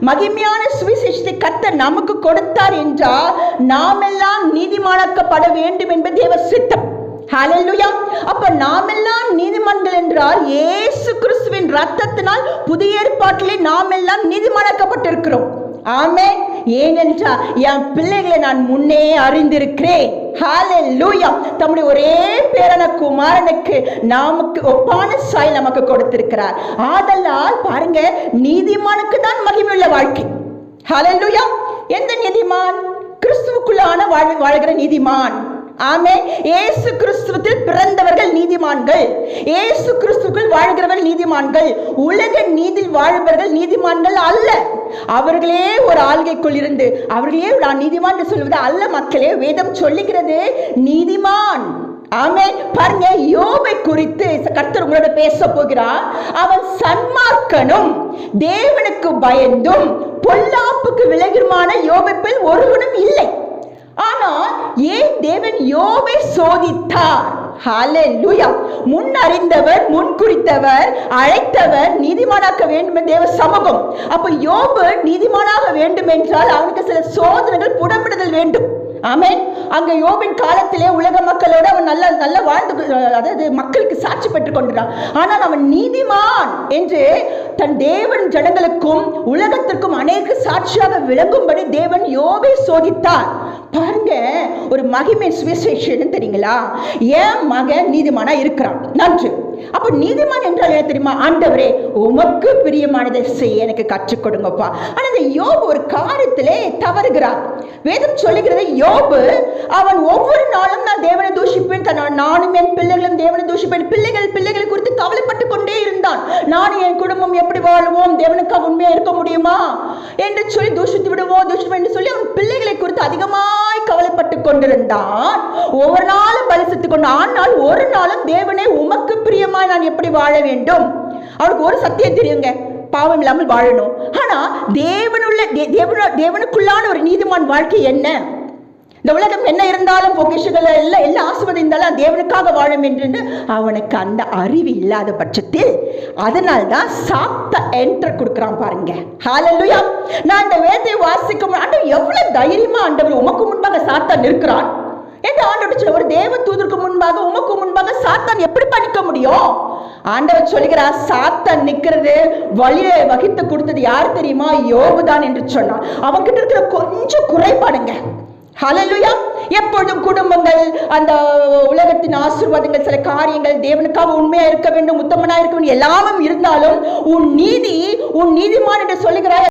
மகிமையான சுவிசேஷத்தை கர்த்தர் நமக்கு கொடுத்தார் என்றால் நாமெல்லாம் நீதிமானாக்கப்பட வேண்டும் என்பது தேவ சித்தம். ஹல்லேலூயா. அப்ப நாமெல்லாம் நீதிமான்கள் என்றால் இயேசு கிறிஸ்துவின் ரத்தத்தினால் புதிய ஏற்பாட்டிலே நாமெல்லாம் நீதிமானாக்கப்பட்டிருக்கிறோம். ஆமென். ஏனென்றால் என் பிள்ளைகளை நான் முன்னே அறிந்திருக்கிறேன். ஹல்லேலூயா. தம்முடைய ஒரே பேரான குமாரனுக்கு நமக்கு ஒப்பான சாயல் நமக்கு கொடுத்திருக்கிறார். ஆதலால் பாருங்க, நீதிமானுக்கு தான் மகிமையுள்ள வாழ்க்கை. ஹல்லேலூயா. எந்த நீதிமான்? கிறிஸ்துவுக்குள்ளான வாழ்கிற நீதிமான். ஆமென். இயேசு கிறிஸ்துவில் பிறந்தவர்கள் நீதிமான்கள். இயேசு கிறிஸ்துவுக்குள் வாழ்கிறவர்கள் நீதிமான்கள். உலக நீதியில் வாழ்பவர்கள் நீதிமான்கள் அல்ல. அவர்களே ஒரு ஆள்கைக்குள் இருந்து அவர்களே நான் நீதிமான் என்று சொல்வது அல்ல மக்களே. வேதம் சொல்லுகிறது நீதிமான். ஆமென். பாருங்க, யோபை குறித்து கர்த்தர் உங்களோட பேச போகிறார். அவன் சன்மார்க்கனும் தேவனுக்கு பயந்தும் பொல்லாப்புக்கு விலகுமான யோபை போல் ஒருவனும் இல்லை. ஆனா ஏன் தேவன் யோபை சோதித்தார்? ஹல்லேலூயா. முன் அறிந்தவர், முன் குறித்தவர், அழைத்தவர், நீதிமானாக்க வேண்டும் தேவ சமூகம். அப்ப யோபு நீதிமானாக வேண்டும் என்றால் அவனுக்கு சில சோதனைகள் புடமிடுதல் வேண்டும். ஆமென். அங்க யோபின் காலத்திலே உலக மக்களோட அவன் நல்ல வாழ்ந்து, அதாவது மக்களுக்கு சாட்சி பெற்றுக் கொண்டான். ஆனால் அவன் நீதிமான் என்று தன் தேவன் ஜனங்களுக்கும் உலகத்திற்கும் அநேக சாட்சியாக விளங்கும்படி தேவன் யோபை சோதித்தார். பாருங்க, ஒரு மகிமை சுவிசேஷம் தெரியுங்களா? என் மகன் நீதிமானா இருக்கிறான். நன்று. அப்ப நீதிமான் என்றால் என்ன தெரியுமா? ஆண்டவரே, உமக்கு பிரியமானதை செய்ய எனக்கு கற்றுக் கொடுங்கப்பா. ஆனா இந்த யோபு ஒரு காரியத்திலே தவறுகிறார். வேதம் சொல்லுகிறது, யோபு அவன் ஒவ்வொரு நாளும் நான் தேவனை தூஷிப்பேன், நானும் என் பிள்ளைகளும் தேவனை தூஷிப்பேன், பிள்ளைகள் குறித்து கவலைப்பட்டு கொண்டே இருந்தான். நானும் என் குடும்பம் எப்படி வாழுவோம், தேவனுக்காக உண்மையா இருக்க முடியுமா என்று சொல்லி தூஷித்து விடுவோம் என்று சொல்லி அவன் பிள்ளைகளை குறித்து அதிகமாய் கவலைப்பட்டு கொண்டிருந்தான். ஒவ்வொரு நாளும் பரிசுத்துக் கொண்டு. ஆனால் ஒரு நாளும் தேவனே, உமக்கு பிரியமாய் நான் எப்படி வாழ வேண்டும்? அவனுக்கு ஒரு சத்தியம் தெரியுங்க, பாவம் இல்லாமல் வாழணும். ஆனா தேவனுக்குள்ளான ஒரு நீதிமான் வாழ்க்கை என்ன? இந்த உலகம் என்ன இருந்தாலும் பொக்கிஷங்கள் எல்லா ஆசீர்வாதம் இருந்தாலும் தேவனுக்காக வாழும் என்று அவனுக்கு அந்த அறிவு இல்லாத பட்சத்தில் அதனால்தான் சாத்த என்டர் கொடுக்கிறான். பாருங்க. ஹல்லேலூயா. நான் இந்த வேதத்தை வாசிக்கும் ஆண்டவர் எவ்வளவு தைரியமா ஆண்டவர் உமக்கு முன்பாக சாத்தான் இருக்கிறான் என்று ஆண்டவர் சொல்ல, ஒரு தேவ தூதருக்கு முன்பாக உமக்கு முன்பாக சாத்தான் எப்படி பண்ணிக்க முடியும்? ஆண்டவர் சொல்கிறார், சாத்தான் நிக்கிறது வழியை வகித்து கொடுத்தது யார் தெரியுமா? யோபுதான் என்று சொன்னார். அவன்கிட்ட இருக்கிற கொஞ்சம் குறைபாடுங்க. ஹல்லேலூயா. எப்பொழுதும் குடும்பங்கள், அந்த உலகத்தின் ஆசீர்வாதங்கள், சில காரியங்கள், தேவனுக்காக உண்மையா இருக்க வேண்டும், உத்தமனா இருக்க வேண்டும் எல்லாமும் இருந்தாலும் உன் நீதிமான் என்று சொல்லுகிறார்.